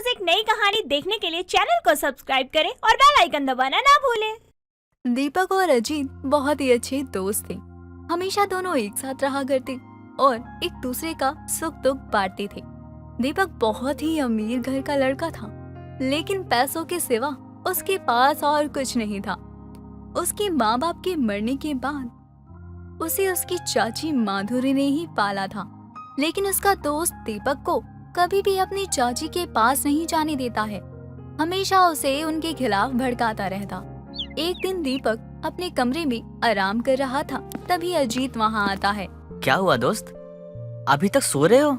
रोज एक नई कहानी देखने के लिए चैनल को सब्सक्राइब करें और बेल आइकन दबाना ना भूलें। दीपक और अजीत बहुत ही अच्छे दोस्त थे। हमेशा दोनों एक साथ रहा करते और एक दूसरे का सुख दुख बांटते थे। दीपक बहुत ही अमीर घर का लड़का था, लेकिन पैसों के सिवा उसके पास और कुछ नहीं था। उसके माँ बाप के मरने के बाद उसे उसकी चाची माधुरी ने ही पाला था, लेकिन उसका दोस्त दीपक को कभी भी अपनी चाची के पास नहीं जाने देता है। हमेशा उसे उनके खिलाफ भड़काता रहता। एक दिन दीपक अपने कमरे में आराम कर रहा था, तभी अजीत वहाँ आता है। क्या हुआ दोस्त, अभी तक सो रहे हो?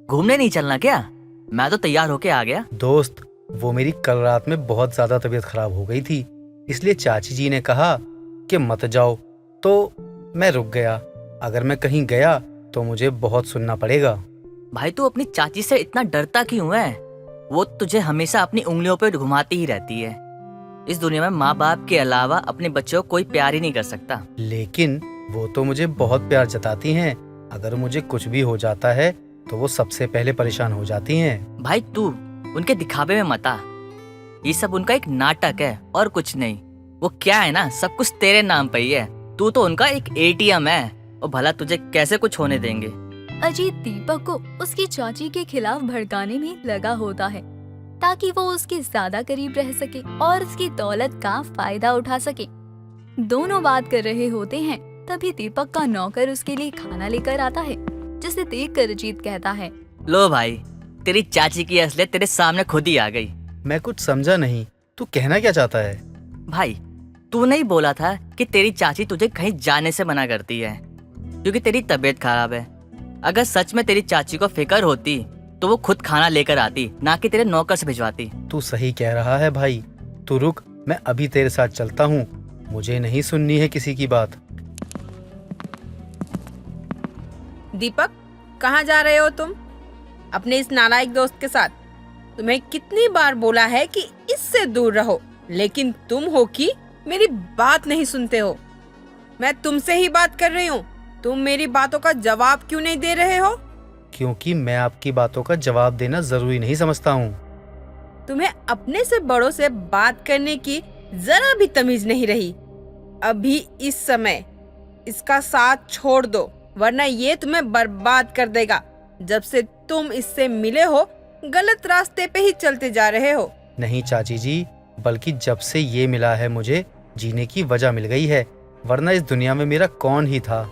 घूमने नहीं चलना क्या? मैं तो तैयार होके आ गया। दोस्त, वो मेरी कल रात में बहुत ज्यादा तबीयत खराब हो गई थी, इसलिए चाची जी ने कहा कि मत जाओ, तो मैं रुक गया। अगर मैं कहीं गया तो मुझे बहुत सुनना पड़ेगा। भाई तू अपनी चाची से इतना डरता क्यों है? वो तुझे हमेशा अपनी उंगलियों पे घुमाती ही रहती है। इस दुनिया में माँ बाप के अलावा अपने बच्चों को कोई प्यार ही नहीं कर सकता। लेकिन वो तो मुझे बहुत प्यार जताती हैं। अगर मुझे कुछ भी हो जाता है तो वो सबसे पहले परेशान हो जाती हैं। भाई तू उनके दिखावे में मत आ। ये सब उनका एक नाटक है और कुछ नहीं। वो क्या है ना, सब कुछ तेरे नाम पे ही है। तू तो उनका एक एटीएम है और भला तुझे कैसे कुछ होने देंगे। अजीत दीपक को उसकी चाची के खिलाफ भड़काने में लगा होता है, ताकि वो उसके ज्यादा करीब रह सके और उसकी दौलत का फायदा उठा सके। दोनों बात कर रहे होते हैं, तभी दीपक का नौकर उसके लिए खाना लेकर आता है, जिसे देखकर अजीत कहता है, लो भाई, तेरी चाची की असलियत तेरे सामने खुद ही आ गई। मैं कुछ समझा नहीं, तू कहना क्या चाहता है? भाई तू नहीं बोला था कि तेरी चाची तुझे कहीं जाने से मना करती है क्योंकि तेरी तबीयत खराब है? अगर सच में तेरी चाची को फिक्र होती तो वो खुद खाना लेकर आती, ना कि तेरे नौकर से भिजवाती। तू सही कह रहा है भाई, तू रुक, मैं अभी तेरे साथ चलता हूँ। मुझे नहीं सुननी है किसी की बात। दीपक, कहाँ जा रहे हो तुम अपने इस नालायक दोस्त के साथ? तुम्हें कितनी बार बोला है कि इससे दूर रहो, लेकिन तुम हो कि मेरी बात नहीं सुनते हो। मैं तुमसे ही बात कर रही हूँ, तुम मेरी बातों का जवाब क्यों नहीं दे रहे हो? क्योंकि मैं आपकी बातों का जवाब देना जरूरी नहीं समझता हूँ। तुम्हें अपने से बड़ों से बात करने की जरा भी तमीज नहीं रही। अभी इस समय इसका साथ छोड़ दो, वरना ये तुम्हें बर्बाद कर देगा। जब से तुम इससे मिले हो, गलत रास्ते पे ही चलते जा रहे हो। नहीं चाची जी, बल्कि जब से ये मिला है मुझे जीने की वजह मिल गई है, वरना इस दुनिया में मेरा कौन ही था।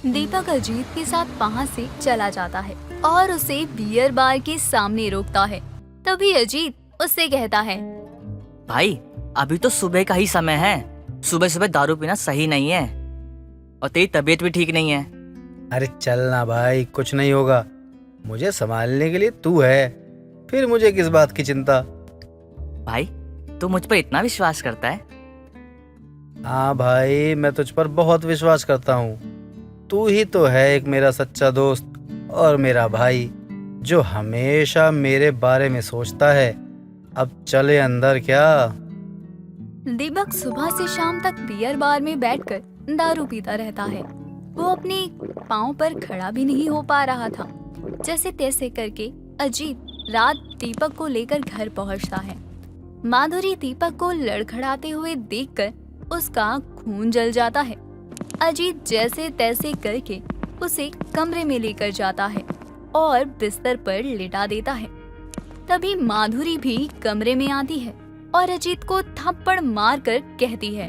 दीपक अजीत के साथ वहाँ से चला जाता है और उसे बियर बार के सामने रोकता है। तभी अजीत उससे कहता है, भाई अभी तो सुबह का ही समय है, सुबह सुबह दारू पीना सही नहीं है और तेरी तबीयत भी ठीक नहीं है। अरे चल ना भाई, कुछ नहीं होगा। मुझे संभालने के लिए तू है, फिर मुझे किस बात की चिंता। भाई तू मुझ पर इतना विश्वास करता है? हाँ भाई, मैं तुझ पर बहुत विश्वास करता हूँ। तू ही तो है एक मेरा सच्चा दोस्त और मेरा भाई, जो हमेशा मेरे बारे में सोचता है। अब चले अंदर क्या? दीपक सुबह से शाम तक बियर बार में बैठकर दारू पीता रहता है। वो अपने पाँव पर खड़ा भी नहीं हो पा रहा था। जैसे तैसे करके अजीत रात दीपक को लेकर घर पहुंचता है। माधुरी दीपक को लड़खड़ाते हुए देखकर उसका खून जल जाता है। अजीत जैसे तैसे करके उसे कमरे में लेकर जाता है और बिस्तर पर लिटा देता है। तभी माधुरी भी कमरे में आती है और अजीत को थप्पड़ मारकर कहती है,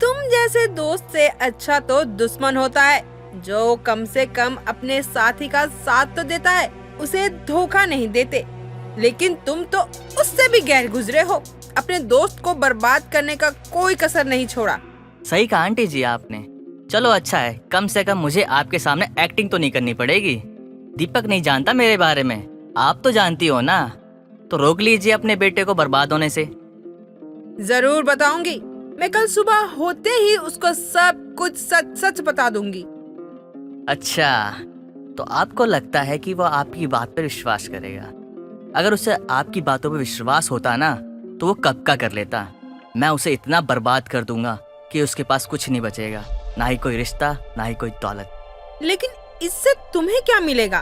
तुम जैसे दोस्त से अच्छा तो दुश्मन होता है, जो कम से कम अपने साथी का साथ तो देता है, उसे धोखा नहीं देते। लेकिन तुम तो उससे भी गैर गुजरे हो, अपने दोस्त को बर्बाद करने का कोई कसर नहीं छोड़ा। सही कहा आंटी जी आपने। चलो अच्छा है, कम से कम मुझे आपके सामने एक्टिंग तो नहीं करनी पड़ेगी। दीपक नहीं जानता मेरे बारे में, आप तो जानती हो ना, तो रोक लीजिए अपने बेटे को बर्बाद होने से। जरूर बताऊंगी, मैं कल सुबह होते ही उसको सब कुछ सच सच बता दूंगी। अच्छा, तो आपको लगता है कि वो आपकी बात पर विश्वास करेगा? अगर उसे आपकी बातों पर विश्वास होता ना, तो वो कब का कर लेता। मैं उसे इतना बर्बाद कर दूंगा कि उसके पास कुछ नहीं बचेगा, ना ही कोई रिश्ता, ना ही कोई दौलत। लेकिन इससे तुम्हें क्या मिलेगा?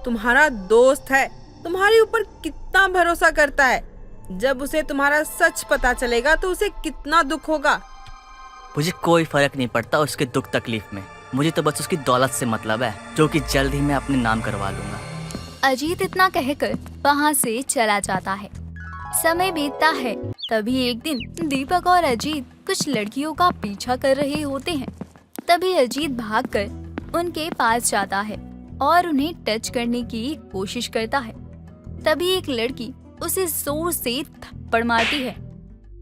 तुम्हारा दोस्त है, तुम्हारे ऊपर कितना भरोसा करता है। जब उसे तुम्हारा सच पता चलेगा तो उसे कितना दुख होगा। मुझे कोई फर्क नहीं पड़ता उसके दुख तकलीफ में। मुझे तो बस उसकी दौलत से मतलब है, जो कि जल्द ही मैं अपने नाम करवा लूंगा। अजीत इतना कहकर वहाँ से चला जाता है। समय बीतता है। तभी एक दिन दीपक और अजीत कुछ लड़कियों का पीछा कर रहे होते हैं। तभी अजीत भागकर उनके पास जाता है और उन्हें टच करने की कोशिश करता है। तभी एक लड़की उसे जोर से थप्पड़ मारती है।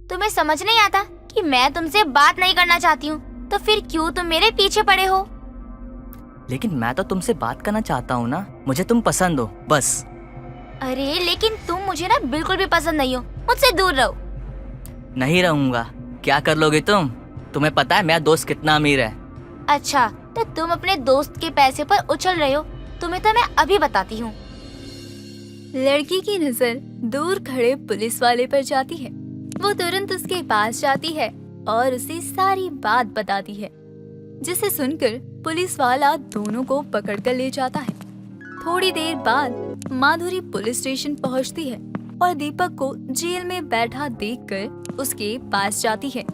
तुम्हें समझ नहीं आता कि मैं तुमसे बात नहीं करना चाहती हूँ, तो फिर क्यों तुम मेरे पीछे पड़े हो? लेकिन मैं तो तुमसे बात करना चाहता हूँ ना, मुझे तुम पसंद हो बस। अरे लेकिन तुम मुझे ना बिल्कुल भी पसंद नहीं हो, मुझसे दूर रहो। नहीं रहूंगा। क्या कर लोगे तुम? तुम्हें पता है मेरा दोस्त कितना अमीर है। अच्छा, तो तुम अपने दोस्त के पैसे पर उछल रहे हो। तुम्हें तो मैं अभी बताती हूँ। लड़की की नजर दूर खड़े पुलिस वाले पर जाती है। वो तुरंत उसके पास जाती है और उसे सारी बात बताती है, जिसे सुनकर पुलिस वाला दोनों को पकड़कर ले जाता है। थोड़ी देर बाद माधुरी पुलिस स्टेशन पहुंचती है और दीपक को जेल में बैठा देखकर उसके पास जाती है।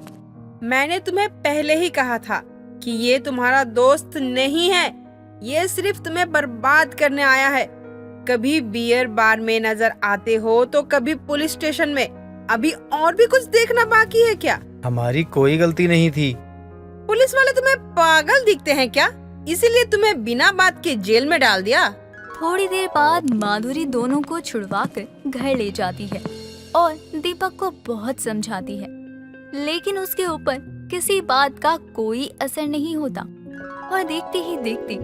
मैंने तुम्हें पहले ही कहा था कि ये तुम्हारा दोस्त नहीं है। ये सिर्फ तुम्हें बर्बाद करने आया है। कभी बियर बार में नजर आते हो तो कभी पुलिस स्टेशन में। अभी और भी कुछ देखना बाकी है क्या? हमारी कोई गलती नहीं थी। पुलिस वाले तुम्हें पागल दिखते हैं क्या? इसीलिए तुम्हें बिना बात के जेल में डाल दिया। थोड़ी देर बाद माधुरी दोनों को छुड़वाकर घर ले जाती है और दीपक को बहुत समझाती है, लेकिन उसके ऊपर किसी बात का कोई असर नहीं होता और देखते ही देखते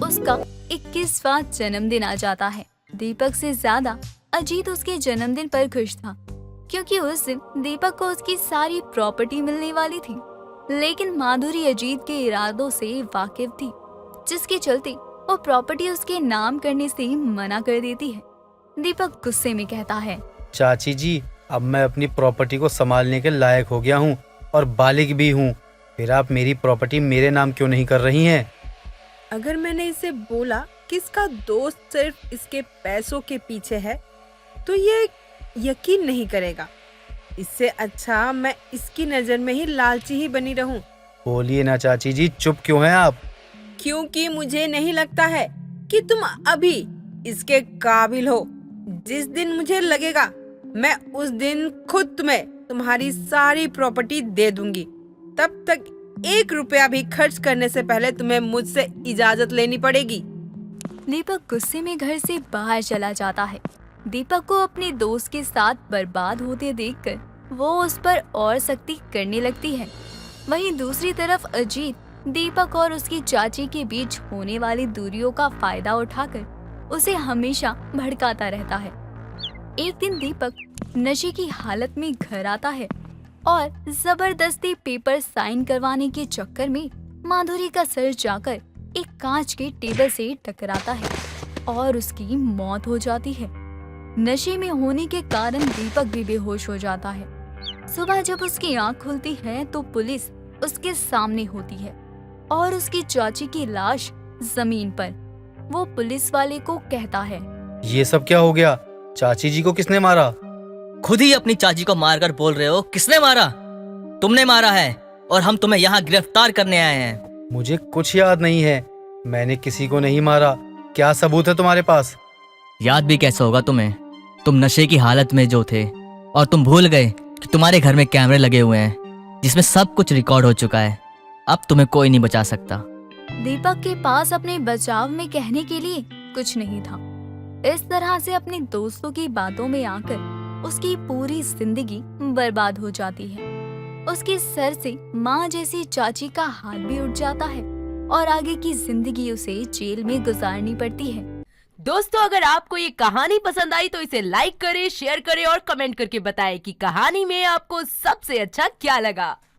उसका 21वां जन्मदिन आ जाता है। दीपक से ज्यादा अजीत उसके जन्मदिन पर खुश था, क्योंकि उस दिन दीपक को उसकी सारी प्रॉपर्टी मिलने वाली थी। लेकिन माधुरी अजीत के इरादों से वाकिफ थी, जिसके चलते वो प्रॉपर्टी उसके नाम करने से मना कर देती है। दीपक गुस्से में कहता है, चाची जी, अब मैं अपनी प्रॉपर्टी को संभालने के लायक हो गया हूँ और बालिग भी हूँ। फिर आप मेरी प्रॉपर्टी मेरे नाम क्यों नहीं कर रही हैं? अगर मैंने इसे बोला कि इसका दोस्त सिर्फ इसके पैसों के पीछे है, तो ये यकीन नहीं करेगा। इससे अच्छा मैं इसकी नजर में ही लालची ही बनी रहूं। बोलिए ना चाची जी, चुप क्यों हैं आप? क्योंकि मुझे नहीं लगता है कि तुम अभी इसके काबिल हो। जिस दिन मुझे लगेगा, मैं उस दिन खुद तुम्हें तुम्हारी सारी प्रॉपर्टी दे दूंगी। तब तक 1 रुपया भी खर्च करने से पहले तुम्हें मुझसे इजाजत लेनी पड़ेगी। दीपक गुस्से में घर से बाहर चला जाता है। दीपक को अपने दोस्त के साथ बर्बाद होते देखकर वो उस पर और सख्ती करने लगती है। वहीं दूसरी तरफ अजीत दीपक और उसकी चाची के बीच होने वाली दूरियों का फायदा उठाकर उसे हमेशा भड़काता रहता है। एक दिन दीपक नशे की हालत में घर आता है और जबरदस्ती पेपर साइन करवाने के चक्कर में माधुरी का सर जाकर एक कांच के टेबल से टकराता है और उसकी मौत हो जाती है। नशे में होने के कारण दीपक भी बेहोश हो जाता है। सुबह जब उसकी आंख खुलती है तो पुलिस उसके सामने होती है और उसकी चाची की लाश जमीन पर। वो पुलिस वाले को कहता है, ये सब क्या हो गया? चाची जी को किसने मारा? खुद ही अपनी चाची को मारकर बोल रहे हो किसने मारा? तुमने मारा है और हम तुम्हें यहाँ गिरफ्तार करने आए हैं। मुझे कुछ याद नहीं है। मैंने किसी को नहीं मारा। क्या सबूत है तुम्हारे पास? याद भी कैसे होगा तुम्हें? तुम नशे की हालत में जो थे और तुम भूल गए कि तुम्हारे घर में कैमरे लगे हुए हैं जिसमें सब कुछ रिकॉर्ड हो चुका है। अब तुम्हें कोई नहीं बचा सकता। दीपक के पास अपने बचाव में कहने के लिए कुछ नहीं था। इस तरह से अपने दोस्तों की बातों में आकर उसकी पूरी जिंदगी बर्बाद हो जाती है। उसके सर से माँ जैसी चाची का हाथ भी उठ जाता है और आगे की जिंदगी उसे जेल में गुजारनी पड़ती है। दोस्तों, अगर आपको ये कहानी पसंद आई तो इसे लाइक करें, शेयर करें और कमेंट करके बताएं कि कहानी में आपको सबसे अच्छा क्या लगा।